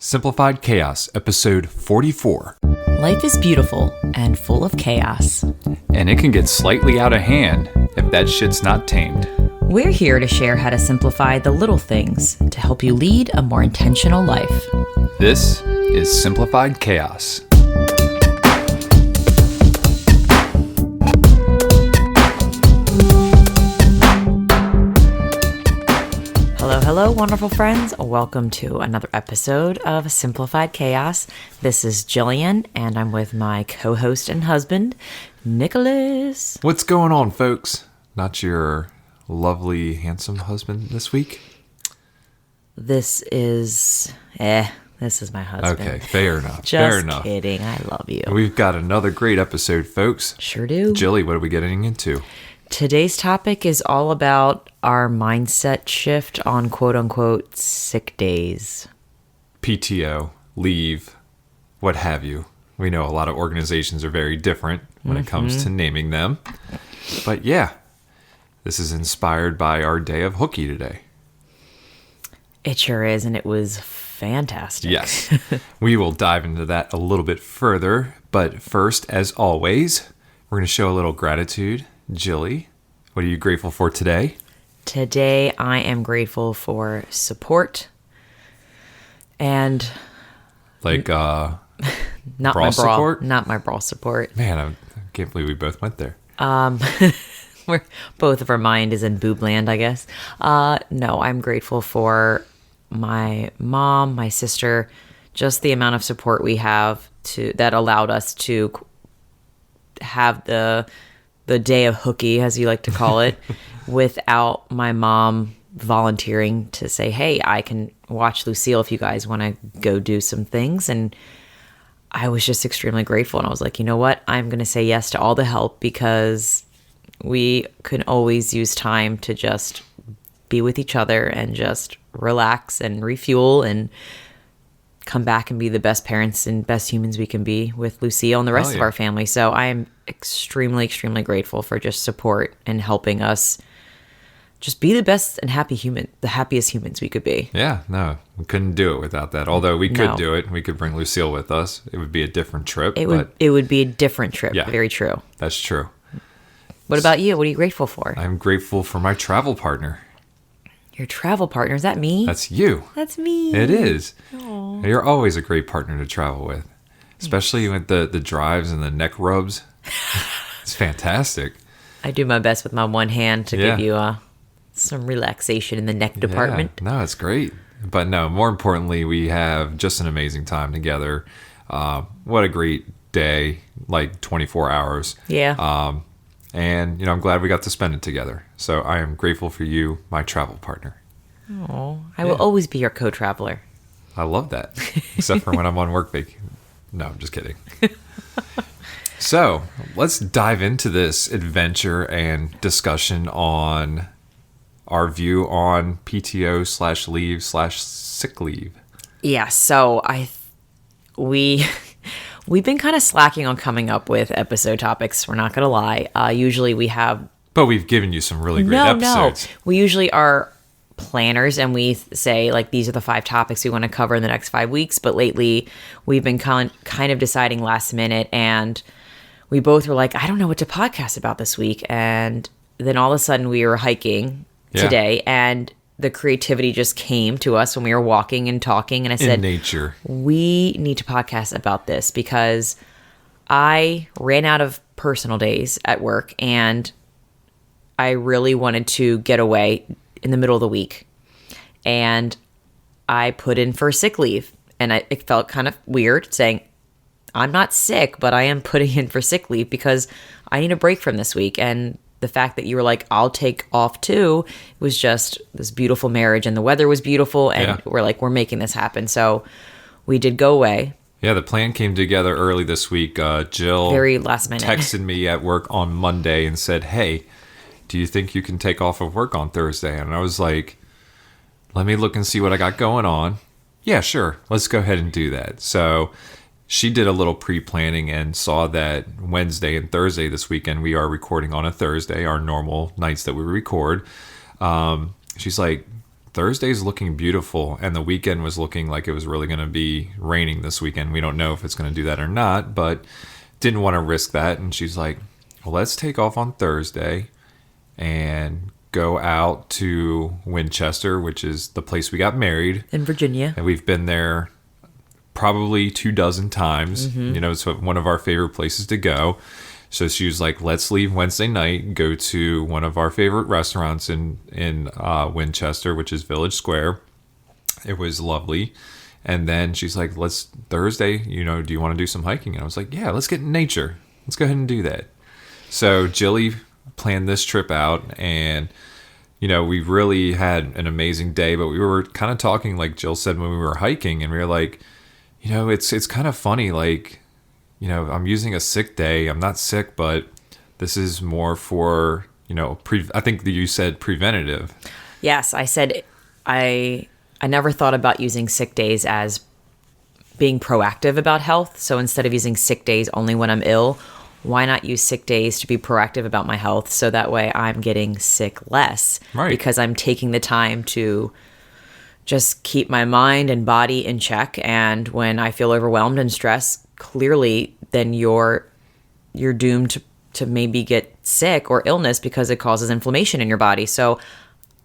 Simplified Chaos, episode 44. Life is beautiful and full of chaos. And it can get slightly out of hand if that shit's not tamed. We're here to share how to simplify the little things to help you lead a more intentional life. This is Simplified Chaos. Hello, wonderful friends. Welcome to another episode of Simplified Chaos. This is Jillian, and I'm with my co-host and husband, Nicholas. What's going on, folks? Not your lovely, handsome husband this week? This is my husband. Okay, fair enough. Just fair enough. kidding. I love you. We've got another great episode, folks. Sure do. Jilly, what are we getting into? Today's topic is all about our mindset shift on quote-unquote sick days. PTO, leave, what have you. We know a lot of organizations are very different when it comes to naming them. But yeah, this is inspired by our day of hooky today. It sure is, and it was fantastic. Yes, we will dive into that a little bit further. But first, as always, we're going to show a little gratitude. Jilly, what are you grateful for today? Today, I am grateful for support and Like, not bra my bra support? not my bra support. Man, I can't believe we both went there. We're both of our mind is in boob land, I guess. No, I'm grateful for my mom, my sister, just the amount of support we have that allowed us to have the day of hooky, as you like to call it, without my mom volunteering to say, hey, I can watch Lucille if you guys want to go do some things. And I was just extremely grateful. And I was like, you know what? I'm going to say yes to all the help because we can always use time to just be with each other and just relax and refuel and come back and be the best parents and best humans we can be with Lucille and the rest of our family. So I am extremely, extremely grateful for just support and helping us just be the best and the happiest humans we could be. Yeah, no, we couldn't do it without that. Although we could do it. We could bring Lucille with us. It would be a different trip. It would be a different trip. Yeah, very true. That's true. What about you? What are you grateful for? I'm grateful for my travel partner. Your travel partner? Is that me? That's you. That's me. It is. Aww. You're always a great partner to travel with, especially with the drives and the neck rubs. It's fantastic. I do my best with my one hand to give you some relaxation in the neck department. No, it's great. But no, more importantly, we have just an amazing time together. What a great day, like 24 hours. Yeah. And, I'm glad we got to spend it together. So I am grateful for you, my travel partner. Oh, I will always be your co-traveler. I love that. Except for when I'm on work vacation. No, I'm just kidding. So let's dive into this adventure and discussion on our view on PTO/leave/sick leave. Yeah, so we've been kind of slacking on coming up with episode topics. We're not going to lie. Usually we have... But we've given you some really great episodes. No. We usually are planners and we say, like, these are the 5 topics we want to cover in the next 5 weeks. But lately we've been kind of deciding last minute. And we both were like, I don't know what to podcast about this week. And then all of a sudden we were hiking today and the creativity just came to us when we were walking and talking. And I said, nature, we need to podcast about this because I ran out of personal days at work and I really wanted to get away in the middle of the week. And I put in for sick leave. And it felt kind of weird saying, I'm not sick, but I am putting in for sick leave because I need a break from this week. And the fact that you were like, I'll take off too, it was just this beautiful marriage and the weather was beautiful. And we're like, we're making this happen. So we did go away. Yeah, the plan came together early this week. Jill very last minute texted me at work on Monday and said, hey, do you think you can take off of work on Thursday? And I was like, let me look and see what I got going on. Yeah, sure. Let's go ahead and do that. So she did a little pre-planning and saw that Wednesday and Thursday this weekend, we are recording on a Thursday, our normal nights that we record. She's like, Thursday's looking beautiful, and the weekend was looking like it was really going to be raining this weekend. We don't know if it's going to do that or not, but didn't want to risk that. And she's like, well, let's take off on Thursday and go out to Winchester, which is the place we got married. In Virginia. And we've been there probably 24 times. You know, it's one of our favorite places to go. So she was like, let's leave Wednesday night, go to one of our favorite restaurants in Winchester, which is Village Square. It was lovely. And then she's like, let's Thursday, you know, do you want to do some hiking? And I was like, yeah, let's get in nature. Let's go ahead and do that. So Jilly planned this trip out, and, you know, we really had an amazing day, but we were kind of talking, like Jill said, when we were hiking, and we were like, you know, it's kind of funny, like, you know, I'm using a sick day. I'm not sick, but this is more for, you know, I think that you said preventative. Yes, I said I never thought about using sick days as being proactive about health. So instead of using sick days only when I'm ill, why not use sick days to be proactive about my health, so that way I'm getting sick less, right? Because I'm taking the time to just keep my mind and body in check. And when I feel overwhelmed and stressed, clearly then you're doomed to maybe get sick or illness because it causes inflammation in your body. So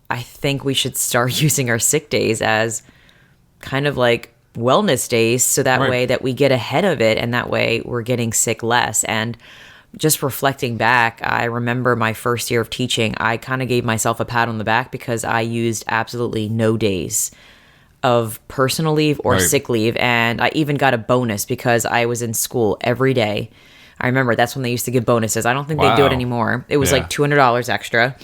I think we should start using our sick days as kind of like wellness days, so that way that we get ahead of it, and that way we're getting sick less. And just reflecting back, I remember my first year of teaching, I kind of gave myself a pat on the back because I used absolutely no days of personal leave or sick leave. And I even got a bonus because I was in school every day. I remember that's when they used to give bonuses. I don't think they do it anymore. It was like $200 extra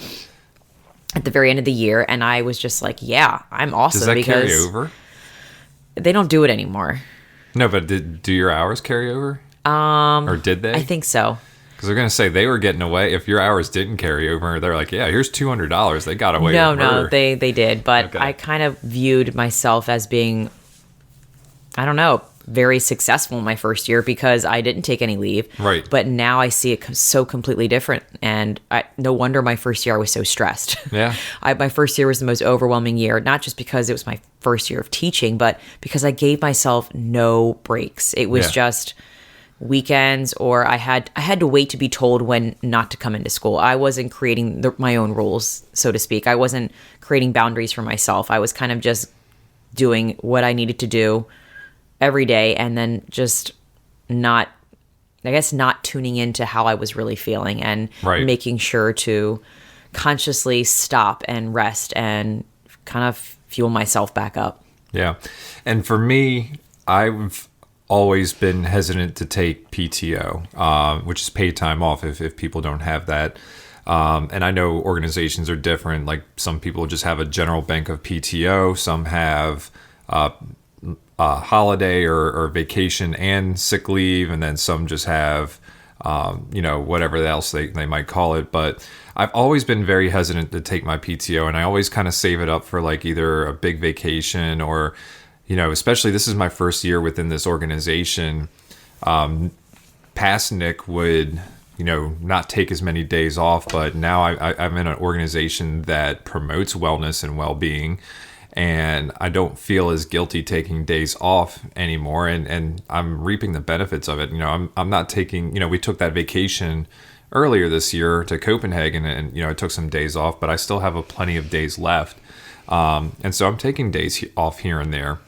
at the very end of the year. And I was just like, yeah, I'm awesome. Does that because carry over? They don't do it anymore. No, but do your hours carry over? Or did they? I think so. Because they're going to say they were getting away. If your hours didn't carry over, they're like, yeah, here's $200. They got away with murder. No, they did. But I kind of viewed myself as being, I don't know, very successful in my first year because I didn't take any leave. Right. But now I see it so completely different. And no wonder my first year I was so stressed. Yeah. My first year was the most overwhelming year, not just because it was my first year of teaching, but because I gave myself no breaks. It was just weekends, or I had to wait to be told when not to come into school. I wasn't creating my own rules, so to speak. I wasn't creating boundaries for myself. I was kind of just doing what I needed to do every day, and then just not tuning into how I was really feeling, and making sure to consciously stop and rest and kind of fuel myself back up. Yeah. And for me, I've always been hesitant to take PTO, which is paid time off if people don't have that. And I know organizations are different. Like some people just have a general bank of PTO. Some have holiday or vacation and sick leave. And then some just have, whatever else they might call it. But I've always been very hesitant to take my PTO. And I always kind of save it up for like either a big vacation or, especially this is my first year within this organization. Past Nick would, not take as many days off, but now I'm in an organization that promotes wellness and well-being, and I don't feel as guilty taking days off anymore, and I'm reaping the benefits of it. I'm not taking, we took that vacation earlier this year to Copenhagen, and I took some days off, but I still have plenty of days left, and so I'm taking days off here and there.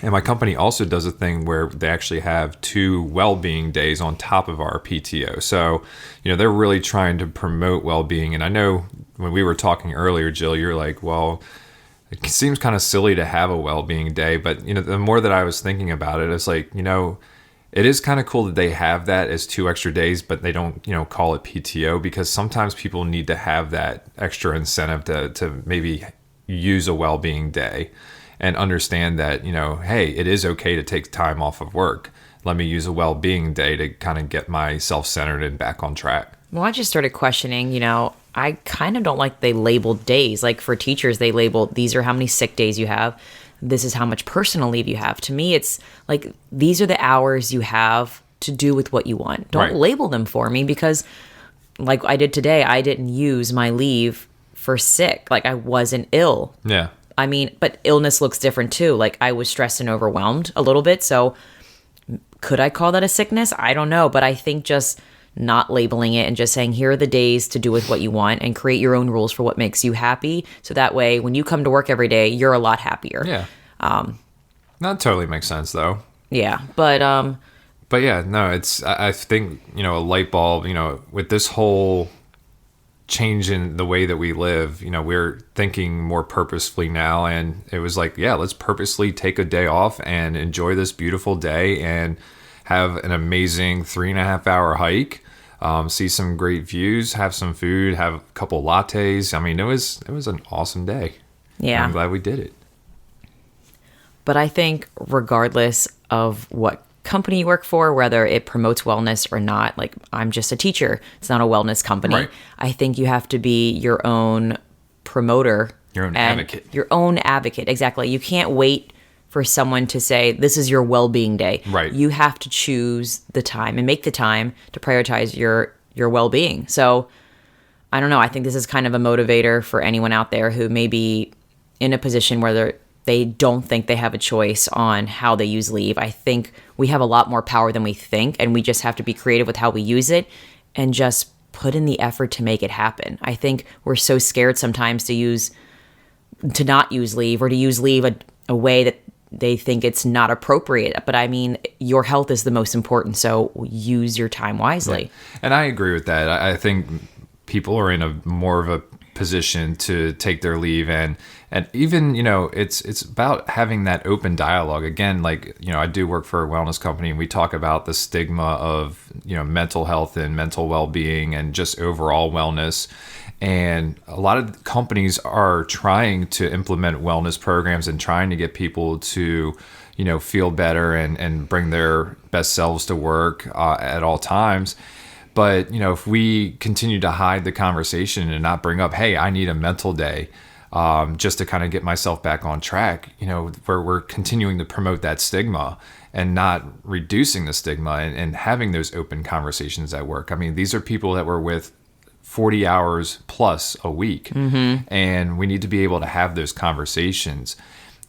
And my company also does a thing where they actually have 2 well-being days on top of our PTO. So, they're really trying to promote well-being. And I know when we were talking earlier, Jill, you're like, well, it seems kind of silly to have a well-being day. But, the more that I was thinking about it, it's like, it is kind of cool that they have that as 2 extra days, but they don't, call it PTO, because sometimes people need to have that extra incentive to maybe use a well-being day. And understand that, hey, it is okay to take time off of work. Let me use a well-being day to kind of get my self-centered and back on track. Well, I just started questioning, I kind of don't like they labeled days. Like for teachers, they label, these are how many sick days you have. This is how much personal leave you have. To me, it's like, these are the hours you have to do with what you want. Don't label them for me, because like I did today, I didn't use my leave for sick. Like I wasn't ill. Yeah. I mean, but illness looks different too. Like I was stressed and overwhelmed a little bit. So could I call that a sickness? I don't know. But I think just not labeling it and just saying, here are the days to do with what you want and create your own rules for what makes you happy. So that way, when you come to work every day, you're a lot happier. Yeah. That totally makes sense though. Yeah. But yeah, no, I think, a light bulb, with this whole change in the way that we live, we're thinking more purposefully now. And it was like, yeah, let's purposely take a day off and enjoy this beautiful day and have an amazing 3.5 hour hike, see some great views, have some food, have a couple lattes. I mean, it was an awesome day. Yeah. I'm glad we did it. But I think regardless of what company you work for, whether it promotes wellness or not, like I'm just a teacher, it's not a wellness company. Right. I think you have to be your own promoter. Your own advocate. Your own advocate, exactly. You can't wait for someone to say, this is your well-being day. Right. You have to choose the time and make the time to prioritize your well-being. So I don't know. I think this is kind of a motivator for anyone out there who may be in a position where they don't think they have a choice on how they use leave. I think we have a lot more power than we think, and we just have to be creative with how we use it and just put in the effort to make it happen. I think we're so scared sometimes to not use leave or to use leave a way that they think it's not appropriate. But I mean, your health is the most important, so use your time wisely. Yeah. And I agree with that. I think people are in a more of a position to take their leave, and even it's about having that open dialogue. Again, like I do work for a wellness company, and we talk about the stigma of mental health and mental well-being and just overall wellness. And a lot of companies are trying to implement wellness programs and trying to get people to feel better and bring their best selves to work at all times. But, if we continue to hide the conversation and not bring up, hey, I need a mental day just to kind of get myself back on track, where we're continuing to promote that stigma and not reducing the stigma and having those open conversations at work. I mean, these are people that we're with 40 hours plus a week. Mm-hmm. And we need to be able to have those conversations.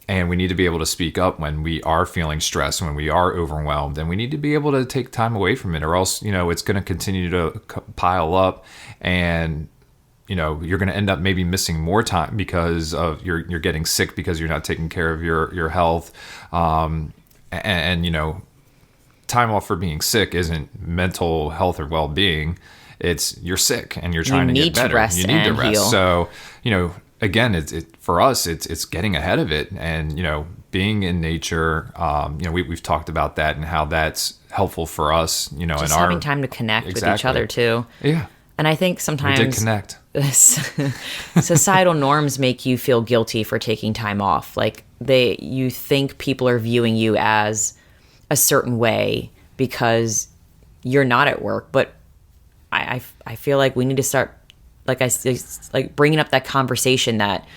And we need to be able to speak up when we are feeling stressed, when we are overwhelmed, and we need to be able to take time away from it, or else, it's going to continue to pile up, and, you're going to end up maybe missing more time because of you're getting sick because you're not taking care of your health. And time off for being sick isn't mental health or well-being. It's you're sick and you're trying to get better. You need to rest. Heal. So, again, for us, it's getting ahead of it, and being in nature. We've talked about that and how that's helpful for us. Just having time to connect with each other too. Yeah, and I think sometimes we did connect. Societal norms make you feel guilty for taking time off. Like you think people are viewing you as a certain way because you're not at work, but I feel like we need to start. Like bringing up that conversation that,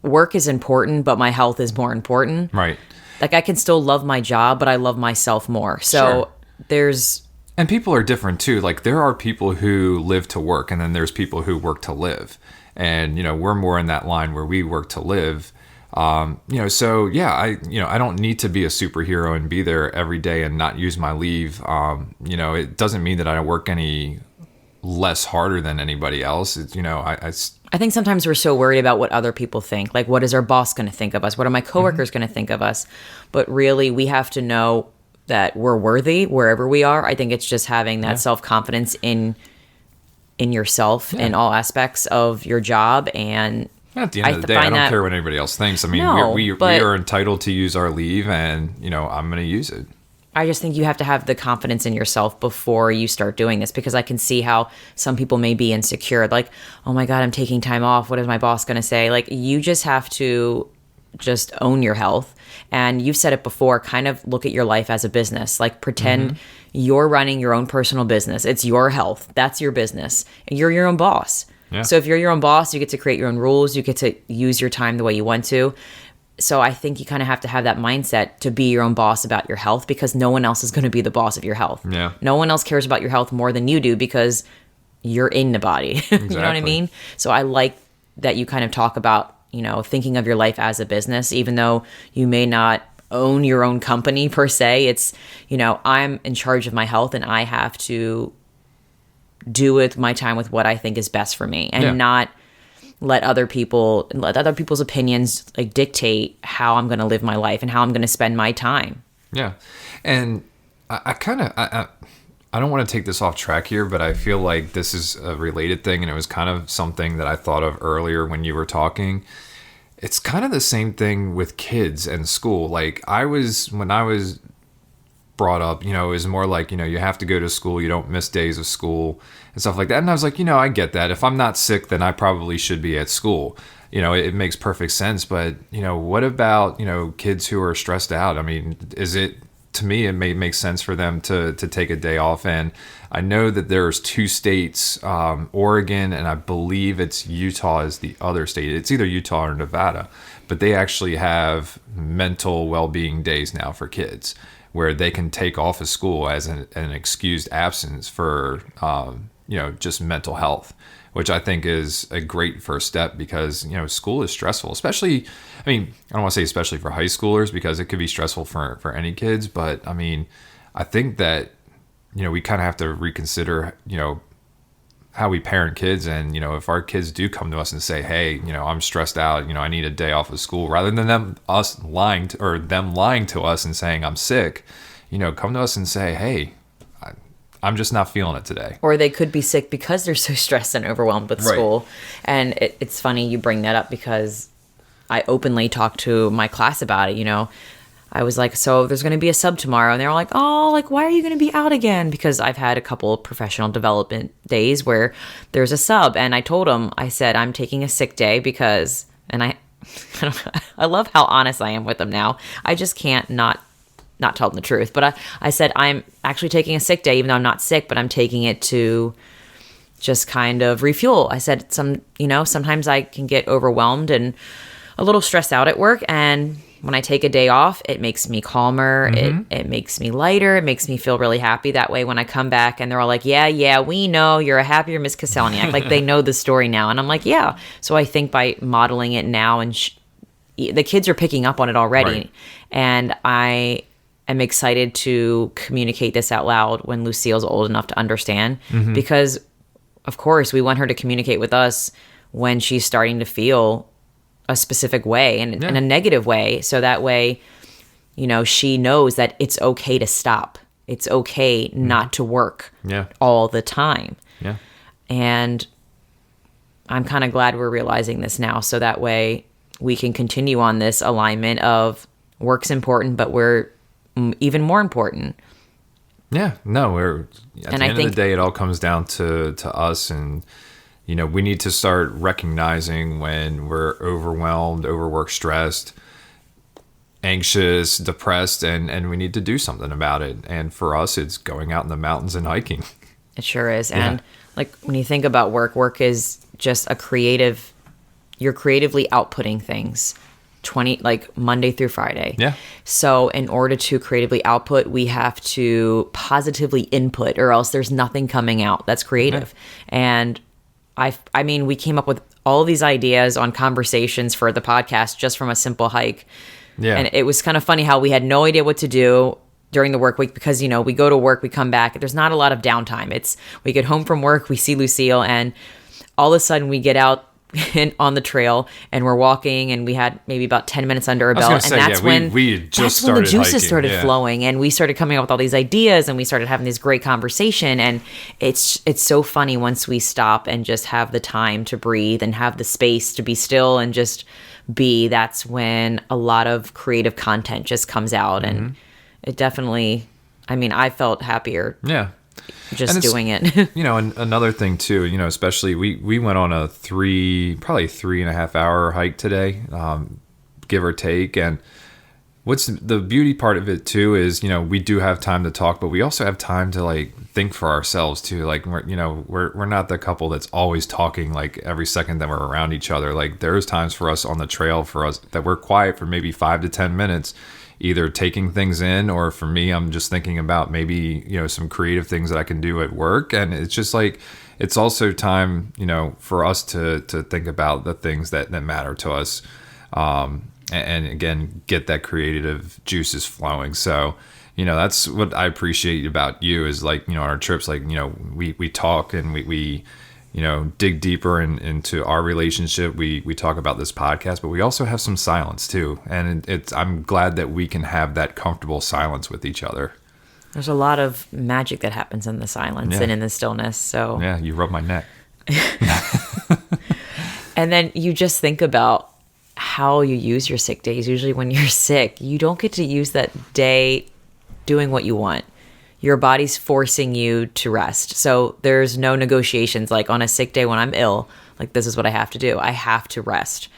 work is important, but my health is more important. Right. Like I can still love my job, but I love myself more. So there's... And people are different too. Like there are people who live to work, and then there's people who work to live. And, we're more in that line where we work to live. So yeah, I don't need to be a superhero and be there every day and not use my leave. It doesn't mean that I work any less harder than anybody else. It's, I think sometimes we're so worried about what other people think. Like, what is our boss going to think of us? What are my coworkers going to think of us? But really, we have to know that we're worthy wherever we are. I think it's just having that self-confidence in yourself in all aspects of your job. And at the end of the day, I don't care what anybody else thinks. I mean, we are entitled to use our leave, and, I'm going to use it. I just think you have to have the confidence in yourself before you start doing this, because I can see how some people may be insecure. Like, oh my God, I'm taking time off. What is my boss going to say? Like, you just have to just own your health. And you've said it before, kind of look at your life as a business. Like, pretend you're running your own personal business. It's your health. That's your business. And you're your own boss. Yeah. So if you're your own boss, you get to create your own rules. You get to use your time the way you want to. So I think you kind of have to have that mindset to be your own boss about your health, because no one else is going to be the boss of your health. Yeah. No one else cares about your health more than you do, because you're in the body. Exactly. You know what I mean? So I like that you kind of talk about thinking of your life as a business, even though you may not own your own company per se. It's, I'm in charge of my health and I have to do with my time with what I think is best for me, and not let other people's opinions like dictate how I'm going to live my life and how I'm going to spend my time. Yeah. And I kind of, I don't want to take this off track here, but I feel like this is a related thing. And it was kind of something that I thought of earlier when you were talking. It's kind of the same thing with kids and school. Like when I was brought up, it was more like, you have to go to school. You don't miss days of school and stuff like that. And I was like, I get that. If I'm not sick, then I probably should be at school. It makes perfect sense. But, what about, kids who are stressed out? I mean, to me, it may make sense for them to take a day off. And I know that there's 2 states, Oregon, and I believe it's Utah is the other state. It's either Utah or Nevada, but they actually have mental well-being days now for kids where they can take off of school as an excused absence for, just mental health, which I think is a great first step because, school is stressful, especially, I don't want to say especially for high schoolers because it could be stressful for any kids. But I think that, we kind of have to reconsider, how we parent kids. And, if our kids do come to us and say, hey, I'm stressed out, I need a day off of school, rather than them lying to us and saying I'm sick, come to us and say, hey, I'm just not feeling it today. Or they could be sick because they're so stressed and overwhelmed with school. And it's funny you bring that up because I openly talked to my class about it. I was like, so there's going to be a sub tomorrow. And they were like, oh, like, why are you going to be out again? Because I've had a couple of professional development days where there's a sub. And I told them, I said, I'm taking a sick day because, and I love how honest I am with them now. I just can't not tell them the truth. But I said, I'm actually taking a sick day, even though I'm not sick, but I'm taking it to just kind of refuel. I said, sometimes I can get overwhelmed and a little stressed out at work. And when I take a day off, it makes me calmer. Mm-hmm. It makes me lighter. It makes me feel really happy. That way, when I come back and they're all like, yeah, we know you're a happier Miss Kaselniak. Like they know the story now. And I'm like, yeah. So I think by modeling it now and the kids are picking up on it already. Right. And I am excited to communicate this out loud when Lucille's old enough to understand, mm-hmm. because of course we want her to communicate with us when she's starting to feel a specific way and in a negative way. So that way, she knows that it's okay to stop. It's okay mm-hmm. not to work all the time. Yeah. And I'm kind of glad we're realizing this now. So that way we can continue on this alignment of work's important, but we're even more important. Yeah, no, at the end of the day, it all comes down to us. And, we need to start recognizing when we're overwhelmed, overworked, stressed, anxious, depressed, and we need to do something about it. And for us, it's going out in the mountains and hiking. It sure is. Yeah. And like when you think about work is just you're creatively outputting things. Monday through Friday. Yeah. So in order to creatively output, we have to positively input, or else there's nothing coming out that's creative. Yeah. And we came up with all these ideas on conversations for the podcast just from a simple hike. Yeah. And it was kind of funny how we had no idea what to do during the work week because, we go to work, we come back. There's not a lot of downtime. We get home from work, we see Lucille, and all of a sudden we get out on the trail and we're walking, and we had maybe about 10 minutes under our belt, and that's when we just started the juices hiking. Started flowing, and we started coming up with all these ideas, and we started having this great conversation. And it's so funny once we stop and just have the time to breathe and have the space to be still and just be. That's when a lot of creative content just comes out. Mm-hmm. And it definitely, I felt happier. Yeah. Just doing it. And another thing too, especially we went on a probably 3.5 hour hike today, give or take. And what's the beauty part of it too is, we do have time to talk, but we also have time to think for ourselves too. Like we're not the couple that's always talking every second that we're around each other. There's times for us on the trail for us that we're quiet for maybe 5 to 10 minutes, either taking things in, or for me, I'm just thinking about maybe, some creative things that I can do at work. And it's just like, it's also time, for us to think about the things that matter to us. And again, get that creative juices flowing. So, that's what I appreciate about you is like, on our trips, like, we talk and we dig deeper into our relationship. We talk about this podcast, but we also have some silence too. And I'm glad that we can have that comfortable silence with each other. There's a lot of magic that happens in the silence and in the stillness. So yeah, you rub my neck. And then you just think about how you use your sick days. Usually when you're sick, you don't get to use that day doing what you want. Your body's forcing you to rest. So there's no negotiations like on a sick day when I'm ill, like this is what I have to do. I have to rest.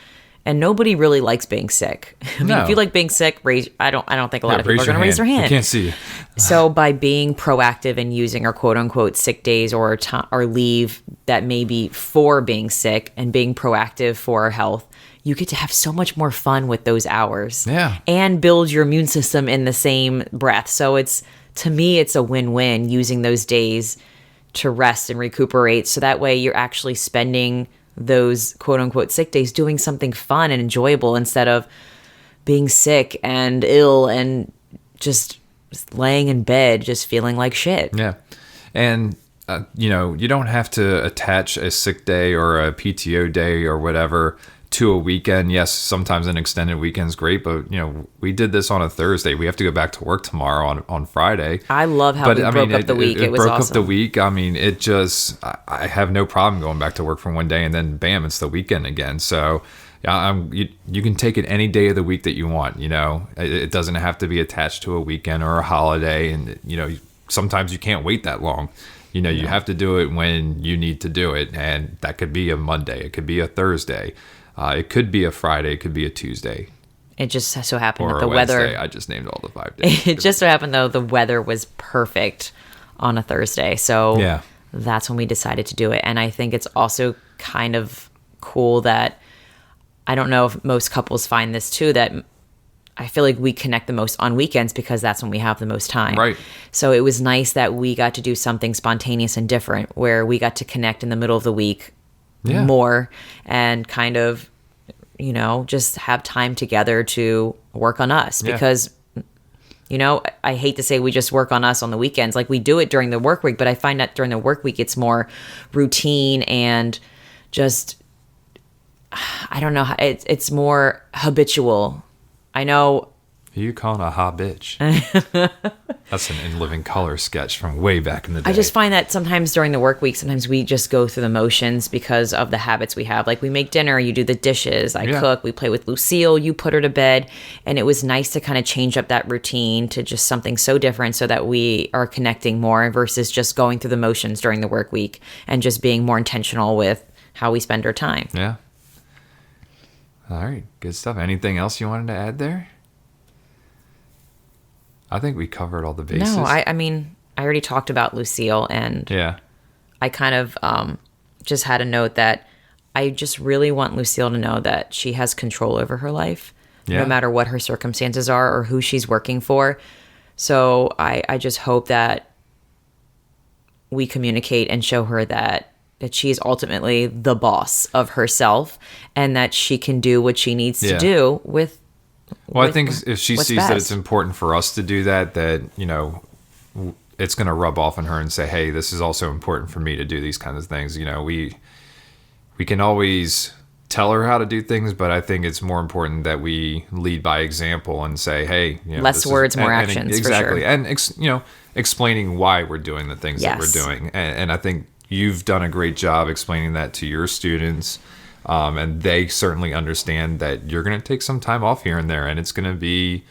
And nobody really likes being sick. I mean, if you like being sick, I don't think a lot of people are going to raise their hand. I can't see you. So by being proactive and using our quote unquote sick days or leave that may be for being sick and being proactive for our health, you get to have so much more fun with those hours. Yeah. And build your immune system in the same breath. So to me, it's a win-win using those days to rest and recuperate. So that way you're actually spending those quote unquote sick days doing something fun and enjoyable instead of being sick and ill and just laying in bed, just feeling like shit. Yeah. And, you don't have to attach a sick day or a PTO day or whatever to a weekend. Yes, sometimes an extended weekend is great, but we did this on a Thursday. We have to go back to work tomorrow on Friday. I love how we broke up the week. It was broke awesome. up the week. I mean, I have no problem going back to work for one day and then bam, it's the weekend again. So yeah, you can take it any day of the week that you want. It doesn't have to be attached to a weekend or a holiday, and sometimes you can't wait that long. You have to do it when you need to do it, and that could be a Monday, it could be a Thursday. It could be a Friday. It could be a Tuesday. It just so happened or that the Wednesday. weather... I just named all the 5 days. It just so happened, though, the weather was perfect on a Thursday. So yeah. That's when we decided to do it. And I think it's also kind of cool that... I don't know if most couples find this, too, that I feel like we connect the most on weekends because that's when we have the most time. Right. So it was nice that we got to do something spontaneous and different where we got to connect in the middle of the week more and kind of, just have time together to work on us because, I hate to say we just work on us on the weekends. Like we do it during the work week, but I find that during the work week, it's more routine and just, I don't know, it's more habitual. I know. Who you calling a hot bitch? That's an In Living Color sketch from way back in the day. I just find that sometimes during the work week, sometimes we just go through the motions because of the habits we have. Like we make dinner, you do the dishes, I cook, we play with Lucille, you put her to bed. And it was nice to kind of change up that routine to just something so different so that we are connecting more versus just going through the motions during the work week and just being more intentional with how we spend our time. Yeah. All right. Good stuff. Anything else you wanted to add there? I think we covered all the bases. No, I mean, I already talked about Lucille, and I kind of just had a note that I just really want Lucille to know that she has control over her life, no matter what her circumstances are or who she's working for. So I just hope that we communicate and show her that she is ultimately the boss of herself and that she can do what she needs to do with. Well, I think if she sees that it's important for us to do that, it's going to rub off on her and say, hey, this is also important for me to do these kinds of things. We can always tell her how to do things, but I think it's more important that we lead by example and say, hey, less words, more actions. Exactly. For sure. And, explaining why we're doing the things that we're doing. And I think you've done a great job explaining that to your students. And they certainly understand that you're going to take some time off here and there, and it's going to be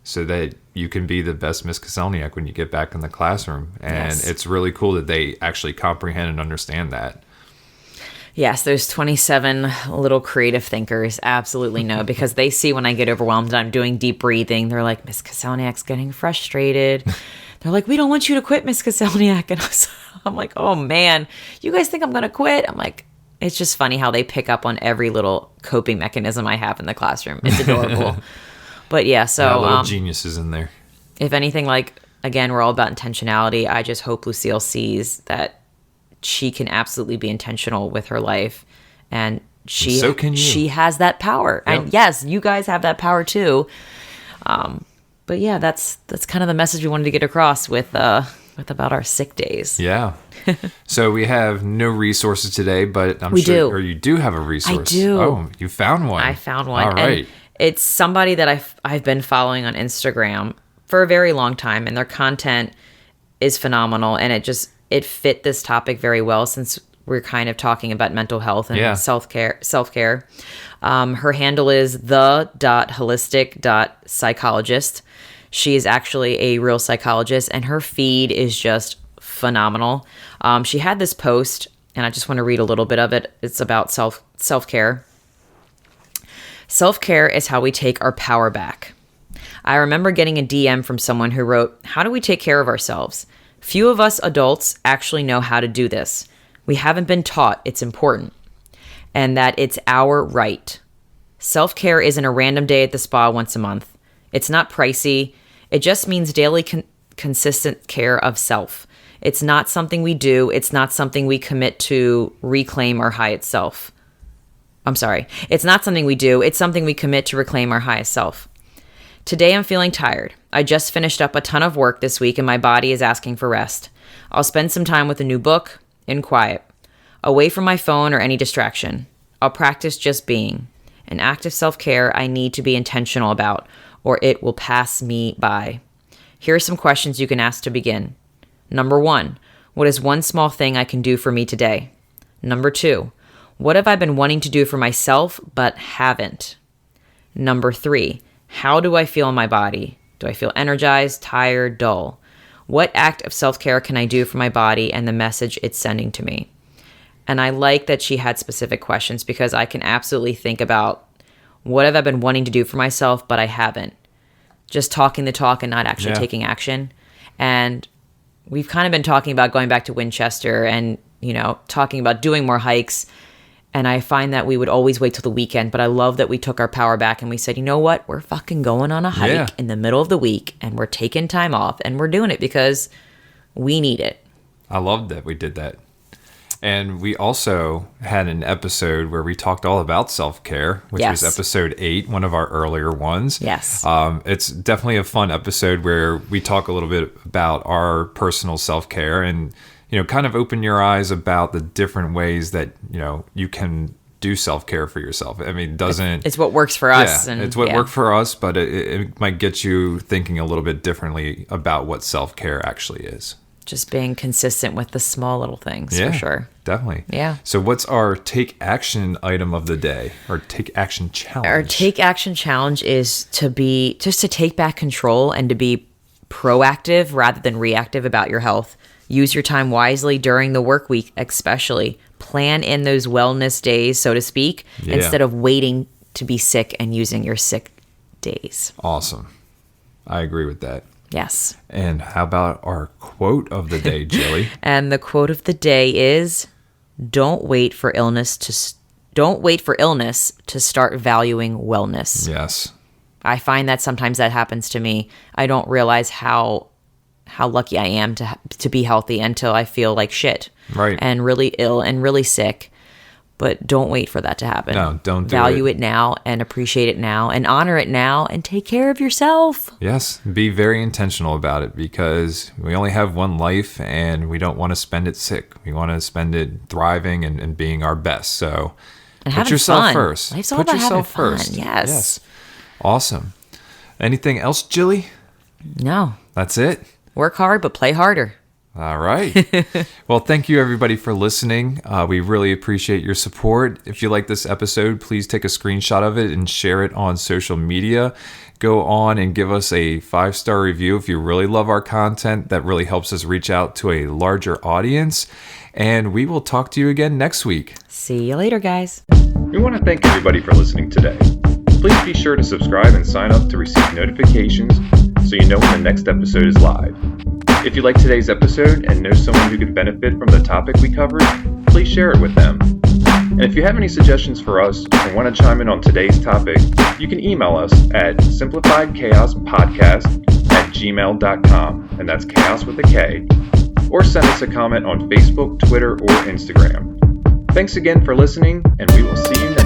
so that you can be the best Miss Kaselniak when you get back in the classroom. And it's really cool that they actually comprehend and understand that. Yes, those 27 little creative thinkers absolutely know, because they see when I get overwhelmed and I'm doing deep breathing, they're like, Miss Kaselniak's getting frustrated. They're like, we don't want you to quit, Miss Kaselniak. And I'm like, oh man, you guys think I'm going to quit? I'm like, it's just funny how they pick up on every little coping mechanism I have in the classroom. It's adorable. But yeah, so little geniuses in there. if anything, like, again, we're all about intentionality. I just hope Lucille sees that she can absolutely be intentional with her life, and so can you. She has that power. Yep. And yes, you guys have that power too. But yeah, that's kind of the message we wanted to get across with about our sick days. Yeah. So we have no resources today, but I'm We sure, do. or you do have a resource. I do. Oh, you found one. I found one. All right. And it's somebody that I've been following on Instagram for a very long time, and their content is phenomenal, and it fit this topic very well since we're kind of talking about mental health and self-care. Her handle is the.holistic.psychologist. She is actually a real psychologist, and her feed is just phenomenal. She had this post, and I just want to read a little bit of it. It's about self-care. Self-care is how we take our power back. I remember getting a DM from someone who wrote, "How do we take care of ourselves? Few of us adults actually know how to do this. We haven't been taught it's important and that it's our right. Self-care isn't a random day at the spa once a month. It's not pricey. It just means daily consistent care of self. It's not something we do. It's not something we commit to reclaim our highest self. I'm sorry. It's not something we do. It's something we commit to reclaim our highest self. Today I'm feeling tired. I just finished up a ton of work this week and my body is asking for rest. I'll spend some time with a new book, in quiet, away from my phone or any distraction. I'll practice just being. An act of self-care I need to be intentional about, or it will pass me by. Here are some questions you can ask to begin. Number 1, what is one small thing I can do for me today? Number 2, what have I been wanting to do for myself but haven't? Number 3, how do I feel in my body? Do I feel energized, tired, dull? What act of self-care can I do for my body and the message it's sending to me? And I like that she had specific questions because I can absolutely think about what have I been wanting to do for myself, but I haven't. Just talking the talk and not actually taking action. And we've kind of been talking about going back to Winchester and, talking about doing more hikes. And I find that we would always wait till the weekend, but I love that we took our power back and we said, you know what? We're fucking going on a hike in the middle of the week and we're taking time off and we're doing it because we need it. I love that we did that. And we also had an episode where we talked all about self-care, which was episode 8, one of our earlier ones. Yes. It's definitely a fun episode where we talk a little bit about our personal self-care and, kind of open your eyes about the different ways that, you can do self-care for yourself. I mean, it's what works for us. Yeah, it's what worked for us, but it might get you thinking a little bit differently about what self-care actually is. Just being consistent with the small little things, for sure. Definitely. Yeah. So what's our take action item of the day, or take action challenge? Our take action challenge is to take back control and to be proactive rather than reactive about your health. Use your time wisely during the work week, especially. Plan in those wellness days, so to speak, instead of waiting to be sick and using your sick days. Awesome. I agree with that. Yes. And how about our quote of the day, Jilly? And the quote of the day is, don't wait for illness to start valuing wellness. Yes. I find that sometimes that happens to me. I don't realize how lucky I am to be healthy until I feel like shit. Right. And really ill and really sick. But don't wait for that to happen. No, don't Value it now and appreciate it now and honor it now and take care of yourself. Yes, be very intentional about it because we only have one life and we don't want to spend it sick. We want to spend it thriving and being our best. So put yourself first. Life's all about having fun. Yes. Awesome. Anything else, Jilly? No. That's it? Work hard, but play harder. All right. Well, thank you everybody for listening. We really appreciate your support. If you like this episode, please take a screenshot of it and share it on social media. Go on and give us a 5-star review if you really love our content. That really helps us reach out to a larger audience. And we will talk to you again next week. See you later, guys. We want to thank everybody for listening today. Please be sure to subscribe and sign up to receive notifications so you know when the next episode is live. If you like today's episode and know someone who could benefit from the topic we covered, please share it with them. And if you have any suggestions for us or want to chime in on today's topic, you can email us at simplifiedchaospodcast@gmail.com, and that's chaos with a K, or send us a comment on Facebook, Twitter, or Instagram. Thanks again for listening, and we will see you next time.